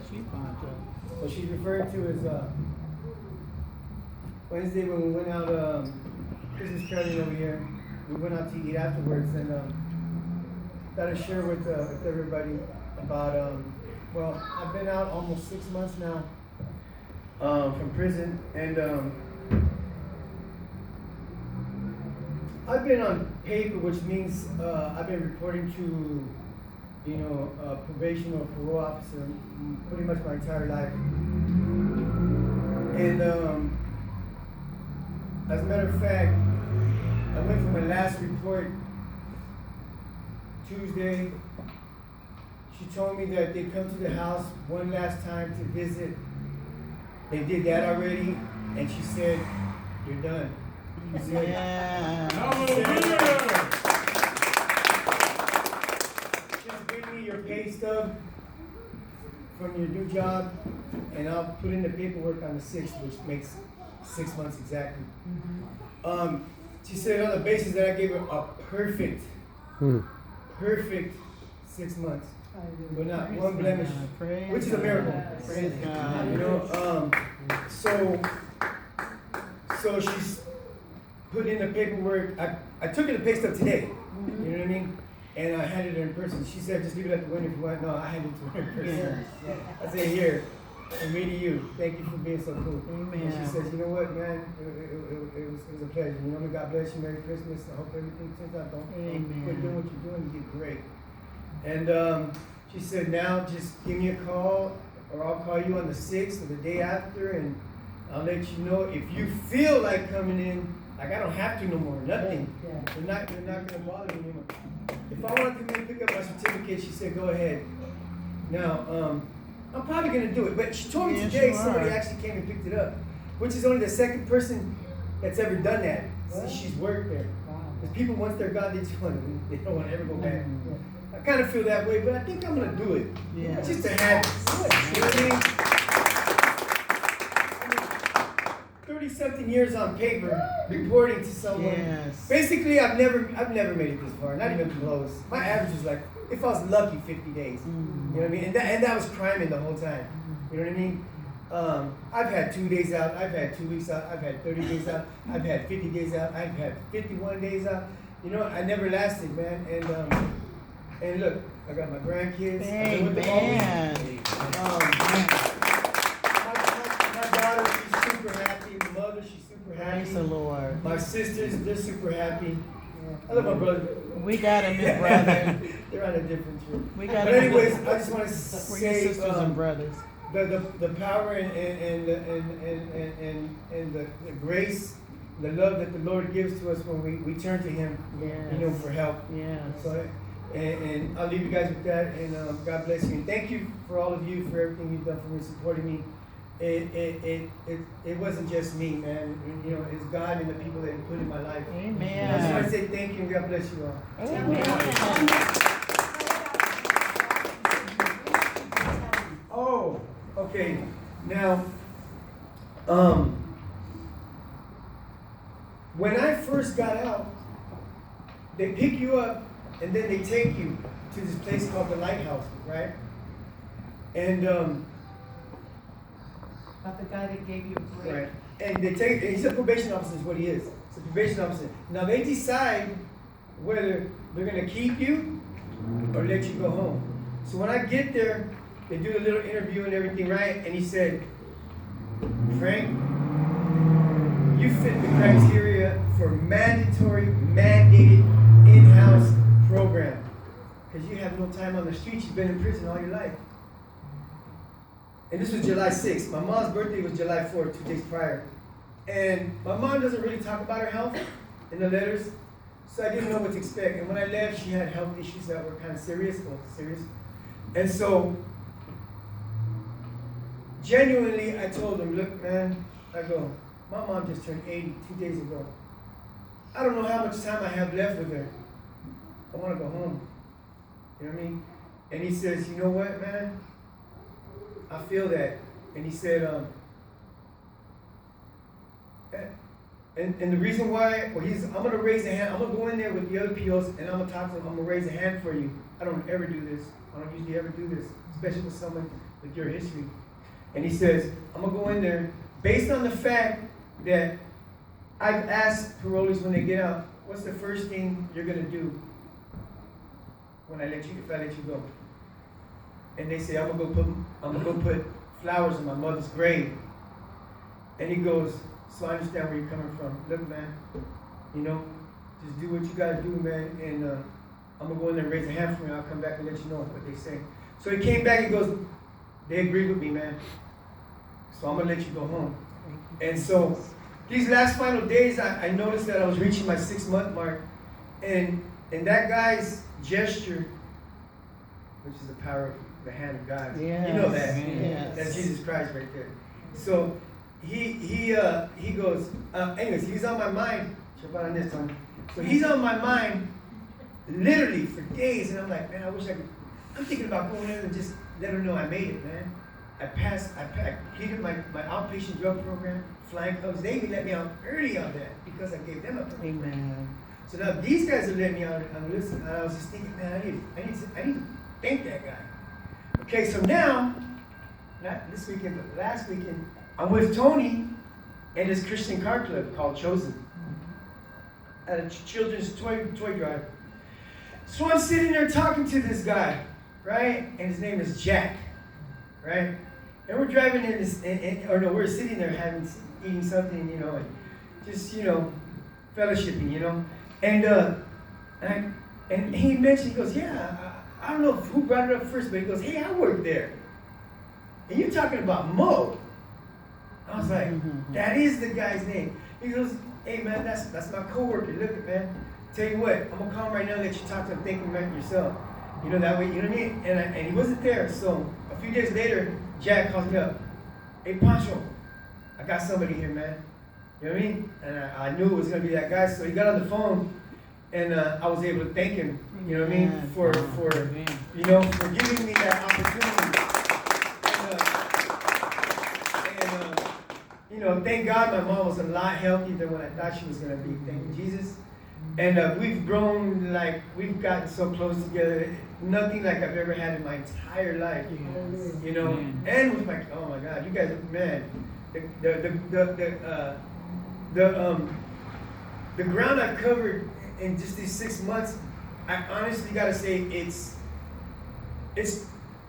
bless you, Pancho. What she's referring to is Wednesday when we went out Christmas caroling over here. We went out to eat afterwards, and got to share with everybody about well, I've been out almost 6 months now from prison, and I've been on paper, which means I've been reporting to, probation or parole officer pretty much my entire life. And as a matter of fact, I went for my last report Tuesday. She told me that they come to the house one last time to visit. They did that already, and she said, "You're done." She said, "Just bring me your pay stub from your new job, and I'll put in the paperwork on the 6th, which makes 6 months exactly." She said on the basis that I gave her a perfect 6 months, but not one blemish, which is a miracle. Praise God. So she's put in the paperwork. I took her the pay stub today. You know what I mean? And I handed her in person. She said, "Just leave it at the window if you want." No, I handed it to her in person. I said, "Here, from me to you. Thank you for being so cool." Amen. And she says, "You know what, man? It was a pleasure. You know, God bless you. Merry Christmas. I hope everything turns out. Don't quit doing what you're doing. You did great." And she said, "Now just give me a call, or I'll call you on the 6th or the day after, and I'll let you know if you feel like coming in. Like I don't have to no more. Nothing. You're not gonna bother me anymore. If I want to come in and pick up my certificate," she said, "go ahead." Now, I'm probably gonna do it, but she told me today somebody actually came and picked it up, which is only the second person that's ever done that since she's worked there. Because people, once they're gone, they don't want to ever go back. I kind of feel that way, but I think I'm gonna do it. Yeah. Just to have it. You know what I mean? 30-something years on paper, reporting to someone. Yes. Basically, I've never made it this far, not even close. My average was like, if I was lucky, 50 days. You know what I mean? And that was criming the whole time. You know what I mean? I've had 2 days out, I've had 2 weeks out, I've had 30 days out, I've had 50 days out, I've had 51 days out. You know, I never lasted, man. And look, I got my grandkids. I've been with them all week. My daughter, she's super happy. My mother, she's super happy. Praise the Lord. My sisters, they're super happy. I love my brother. We got him, his brother. They're on a different trip. We got But him. anyways, I just want to We're your say sisters and brothers. the power and the grace, the love that the Lord gives to us when we turn to Him, Yes. for help. Yes. So, and I'll leave you guys with that. And God bless you. And thank you for all of you for everything you've done for me, supporting me. It wasn't just me, man. You know, it's God and the people that He put in my life. Amen. I just want to say thank you and God bless you all. Amen. Oh, okay. Now, when I first got out, they pick you up and then they take you to this place called the Lighthouse, right? And About the guy that gave you a break. right, and he's a probation officer, is what he is. He's a probation officer. Now they decide whether they're gonna keep you or let you go home. So when I get there, they do the little interview and everything, right? And he said, "Frank, you fit the criteria for mandatory, mandated in-house program. Because you have no time on the streets, you've been in prison all your life." And this was July 6th. My mom's birthday was July 4th, 2 days prior. And my mom doesn't really talk about her health in the letters, so I didn't know what to expect. And when I left, she had health issues that were kind of serious. And so, genuinely, I told him, "Look, man," I go, "my mom just turned 80 2 days ago. I don't know how much time I have left with her. I want to go home." You know what I mean? And he says, "You know what, man? I feel that." And he said, and the reason why, well, I'm going to raise a hand. I'm going to go in there with the other POs and I'm going to talk to them. I'm going to raise a hand for you. I don't ever do this. I don't usually ever do this, especially with someone with your history. And he says, I'm gonna go in there based on the fact that I've asked parolees when they get out, what's the first thing you're gonna do when if I let you go? And they say, I'm gonna go put flowers on my mother's grave. And he goes, so I understand where you're coming from. Look, man, you know, just do what you gotta do, man, and I'm gonna go in there and raise a hand for you, and I'll come back and let you know what they say. So he came back, he goes, they agreed with me, man. So I'm gonna let you go home. And so these last final days, I noticed that I was reaching my 6-month mark, and that guy's gesture, which is the power of the hand of God. Yes. You know that. Yes. That's Jesus Christ right there. So he goes, anyways, he's on my mind. Jump out on this one. So he's on my mind literally for days, and I'm like, man, I'm thinking about going in and just let her know I made it, man. I completed my outpatient drug program, flying clubs. They even let me out early on that because I gave them a program. Amen. So now these guys are letting me out. I'm listening, and I was just thinking, man, I need to thank that guy. Okay, so now, not this weekend, but last weekend, I'm with Tony and his Christian car club called Chosen at a children's toy drive. So I'm sitting there talking to this guy, right? And his name is Jack, right? And we're driving in this, we're sitting there eating something, you know, and just, you know, fellowshipping, you know. And he mentioned, he goes, yeah, I don't know who brought it up first, but he goes, hey, I work there. And you're talking about Mo. I was like, that is the guy's name. He goes, hey man, that's my coworker. Look at man. Tell you what, I'm gonna call him right now and let you talk to him, think about yourself. You know, that way, you know what I mean? And he wasn't there. So a few days later, Jack calls me up. Hey Pancho, I got somebody here, man. You know what I mean? And I knew it was gonna be that guy. So he got on the phone, and I was able to thank him. You know what I mean? For you know, for giving me that opportunity. You know, thank God my mom was a lot healthier than what I thought she was going to be. Thank you, Jesus. And we've grown, like, we've gotten so close together. Nothing like I've ever had in my entire life. Yes. You know, and with my, oh my God, you guys, man, the ground I've covered in just these 6 months, I honestly got to say it's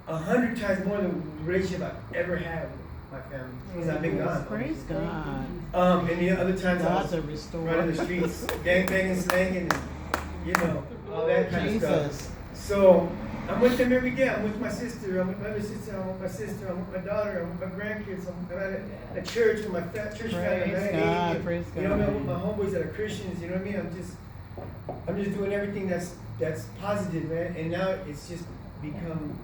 100 times more than the relationship I've ever had with my family. Because I've been gone. Praise God. And the other times God's I a was restorer. running the streets, gangbanging, slanging, and, you know, all that kind of Jesus. stuff. So I'm with them every day. I'm with my sister. I'm with my other sister. I'm with my sister. I'm with my daughter. I'm with my grandkids. I'm at church with my church family. Praise God. Praise You know, God. I'm with my homeboys that are Christians. You know what I mean? I'm just doing everything that's positive, man. And now it's just become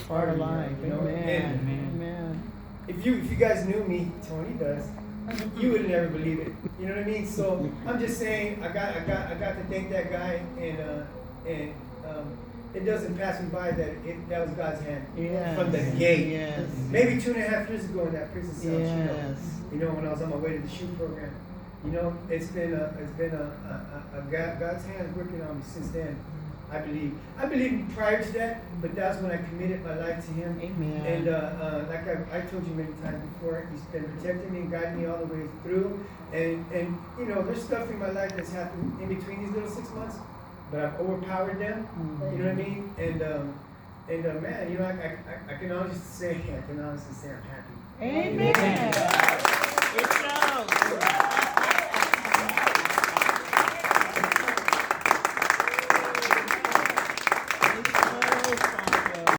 part of life. You know? Amen. And Amen. if you guys knew me, Tony does, you would never believe it. You know what I mean? So I'm just saying, I got to thank that guy, and it doesn't pass me by that that was God's hand from the gate. Yes. Maybe 2.5 years ago in that prison cell, Yes. you know, when I was on my way to the shoot program. You know, it's been God's hand working on me since then. I believe prior to that, but that's when I committed my life to Him. Amen. And like I told you many times before, He's been protecting me and guiding me all the way through. And you know, there's stuff in my life that's happened in between these little 6 months, but I've overpowered them. You know what I mean? And man, you know, I can honestly say I'm happy. Amen.